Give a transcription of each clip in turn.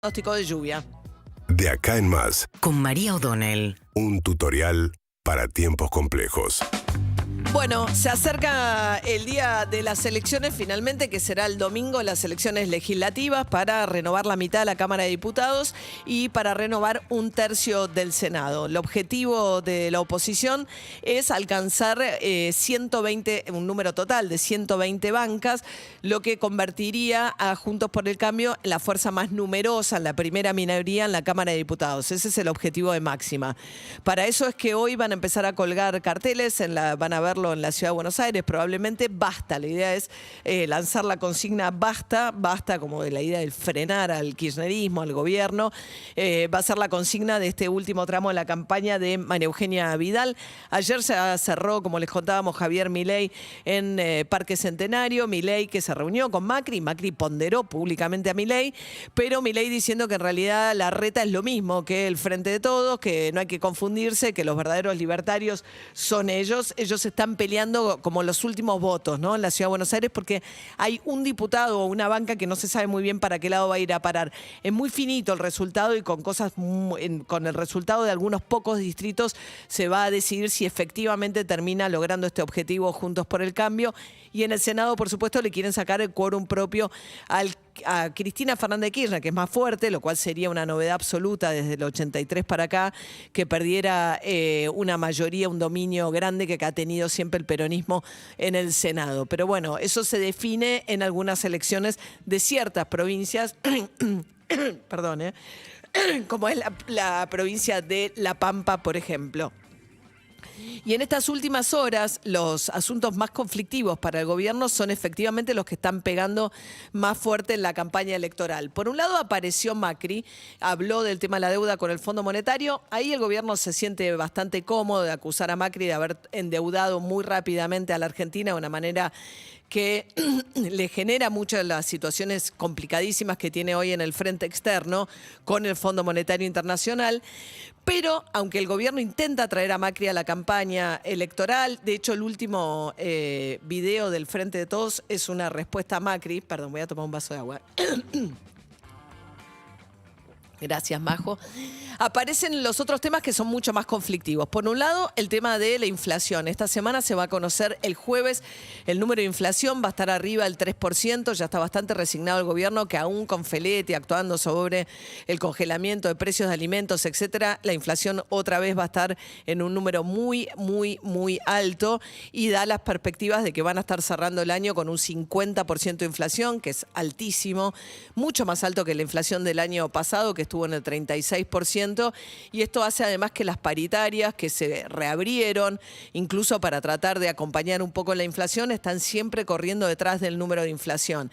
Pronóstico de lluvia. De acá en más, Con María O'Donnell. un tutorial para tiempos complejos. Bueno, se acerca el día de las elecciones finalmente, que será el domingo, las elecciones legislativas para renovar la mitad de la Cámara de Diputados y para renovar un tercio del Senado. El objetivo de la oposición es alcanzar 120, un número total de 120 bancas, lo que convertiría a Juntos por el Cambio en la fuerza más numerosa, en la primera minoría en la Cámara de Diputados. Ese es el objetivo de máxima. Para eso es que hoy van a empezar a colgar carteles, van a verlo en la Ciudad de Buenos Aires, probablemente basta. La idea es lanzar la consigna basta como de la idea de frenar al kirchnerismo, al gobierno. Va a ser la consigna de este último tramo de la campaña de María Eugenia Vidal. Ayer se cerró, como les contábamos, Javier Milei en Parque Centenario. Milei que se reunió con Macri ponderó públicamente a Milei, pero Milei diciendo que en realidad la reta es lo mismo que el Frente de Todos, que no hay que confundirse, que los verdaderos libertarios son ellos. Ellos están peleando como los últimos votos, ¿no?, en la Ciudad de Buenos Aires, porque hay un diputado o una banca que no se sabe muy bien para qué lado va a ir a parar. Es muy finito el resultado y con el resultado de algunos pocos distritos se va a decidir si efectivamente termina logrando este objetivo Juntos por el Cambio. Y en el Senado, por supuesto, le quieren sacar el quórum propio a Cristina Fernández de Kirchner, que es más fuerte, lo cual sería una novedad absoluta desde el 83 para acá, que perdiera una mayoría, un dominio grande que ha tenido siempre el peronismo en el Senado. Pero bueno, eso se define en algunas elecciones de ciertas provincias, perdón, como es la provincia de La Pampa, por ejemplo. Y en estas últimas horas, los asuntos más conflictivos para el gobierno son efectivamente los que están pegando más fuerte en la campaña electoral. Por un lado apareció Macri, habló del tema de la deuda con el Fondo Monetario. Ahí el gobierno se siente bastante cómodo de acusar a Macri de haber endeudado muy rápidamente a la Argentina de una manera que le genera muchas de las situaciones complicadísimas que tiene hoy en el frente externo con el Fondo Monetario Internacional. Pero aunque el gobierno intenta traer a Macri a la campaña electoral, de hecho el último video del Frente de Todos es una respuesta a Macri. Perdón, voy a tomar un vaso de agua. Gracias, Majo. Aparecen los otros temas que son mucho más conflictivos. Por un lado, el tema de la inflación. Esta semana se va a conocer el jueves el número de inflación, va a estar arriba del 3%. Ya está bastante resignado el gobierno que aún con Feletti actuando sobre el congelamiento de precios de alimentos, etcétera, la inflación otra vez va a estar en un número muy, muy, muy alto y da las perspectivas de que van a estar cerrando el año con un 50% de inflación, que es altísimo, mucho más alto que la inflación del año pasado, que estuvo en el 36%, y esto hace además que las paritarias que se reabrieron, incluso para tratar de acompañar un poco la inflación, están siempre corriendo detrás del número de inflación.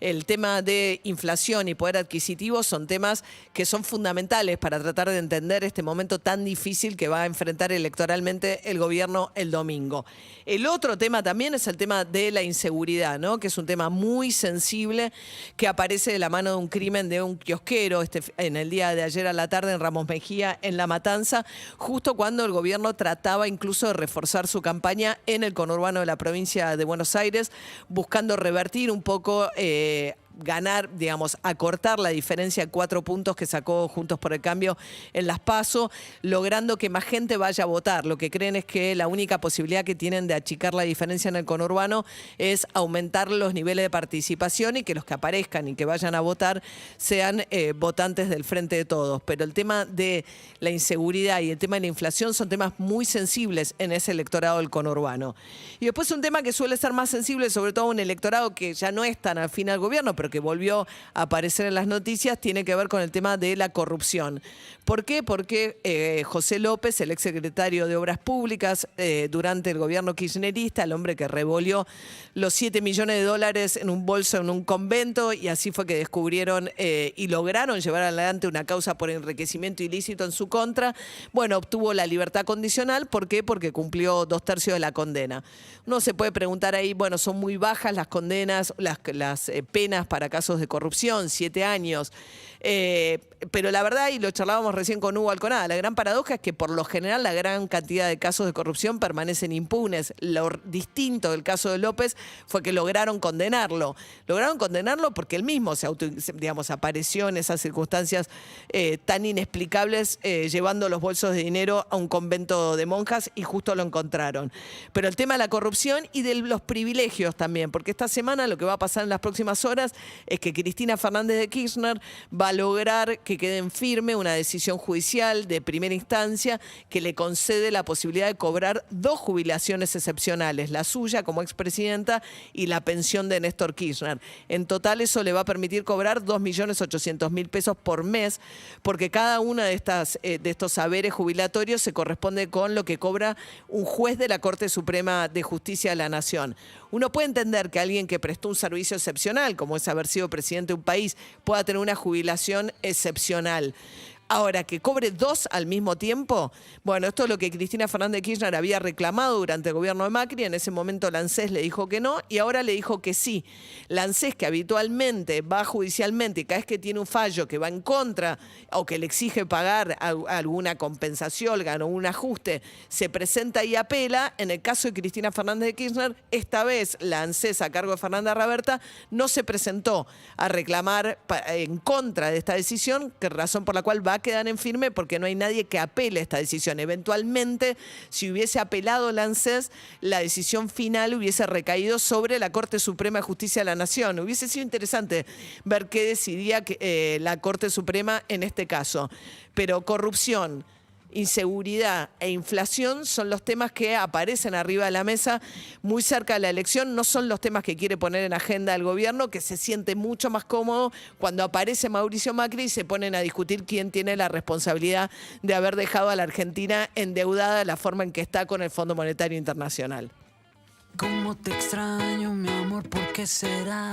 El tema de inflación y poder adquisitivo son temas que son fundamentales para tratar de entender este momento tan difícil que va a enfrentar electoralmente el gobierno el domingo. El otro tema también es el tema de la inseguridad, ¿no?, que es un tema muy sensible que aparece de la mano de un crimen de un kiosquero en el día de ayer a la tarde en Ramos Mejía, en La Matanza, justo cuando el gobierno trataba incluso de reforzar su campaña en el conurbano de la provincia de Buenos Aires, buscando revertir un poco, ganar, digamos, acortar la diferencia de 4 puntos que sacó Juntos por el Cambio en las PASO, logrando que más gente vaya a votar. Lo que creen es que la única posibilidad que tienen de achicar la diferencia en el conurbano es aumentar los niveles de participación y que los que aparezcan y que vayan a votar sean votantes del Frente de Todos. Pero el tema de la inseguridad y el tema de la inflación son temas muy sensibles en ese electorado del conurbano. Y después un tema que suele ser más sensible, sobre todo un electorado que ya no es tan afín al gobierno, pero que volvió a aparecer en las noticias, tiene que ver con el tema de la corrupción. ¿Por qué? Porque José López, el exsecretario de Obras Públicas durante el gobierno kirchnerista, el hombre que revolvió los 7 millones de dólares en un bolso en un convento, y así fue que descubrieron y lograron llevar adelante una causa por enriquecimiento ilícito en su contra. Bueno, obtuvo la libertad condicional. ¿Por qué? Porque cumplió 2/3 de la condena. Uno se puede preguntar ahí, bueno, son muy bajas las condenas, las penas para casos de corrupción, 7 años. Pero la verdad, y lo charlábamos recién con Hugo Alconada, la gran paradoja es que por lo general la gran cantidad de casos de corrupción permanecen impunes. Lo distinto del caso de López fue que lograron condenarlo. Lograron condenarlo porque él mismo apareció en esas circunstancias tan inexplicables llevando los bolsos de dinero a un convento de monjas y justo lo encontraron. Pero el tema de la corrupción y de los privilegios también, porque esta semana lo que va a pasar en las próximas horas es que Cristina Fernández de Kirchner va a lograr que quede en firme una decisión judicial de primera instancia que le concede la posibilidad de cobrar 2 jubilaciones excepcionales, la suya como expresidenta y la pensión de Néstor Kirchner. En total eso le va a permitir cobrar 2.800.000 pesos por mes, porque cada una de estos saberes jubilatorios se corresponde con lo que cobra un juez de la Corte Suprema de Justicia de la Nación. Uno puede entender que alguien que prestó un servicio excepcional, como es haber sido presidente de un país, pueda tener una jubilación excepcional. Ahora, que cobre 2 al mismo tiempo, bueno, esto es lo que Cristina Fernández de Kirchner había reclamado durante el gobierno de Macri. En ese momento la ANSES le dijo que no y ahora le dijo que sí. La ANSES, que habitualmente va judicialmente y cada vez que tiene un fallo que va en contra o que le exige pagar alguna compensación o un ajuste, se presenta y apela. En el caso de Cristina Fernández de Kirchner, esta vez la ANSES a cargo de Fernanda Raberta no se presentó a reclamar en contra de esta decisión, que razón por la cual va a quedar en firme porque no hay nadie que apele esta decisión. Eventualmente, si hubiese apelado la ANSES, la decisión final hubiese recaído sobre la Corte Suprema de Justicia de la Nación. Hubiese sido interesante ver qué decidía la Corte Suprema en este caso. Pero corrupción, inseguridad e inflación son los temas que aparecen arriba de la mesa muy cerca de la elección. No son los temas que quiere poner en agenda el gobierno, que se siente mucho más cómodo cuando aparece Mauricio Macri y se ponen a discutir quién tiene la responsabilidad de haber dejado a la Argentina endeudada de la forma en que está con el Fondo Monetario Internacional. ¿Cómo te extraño, mi amor? ¿Por qué será?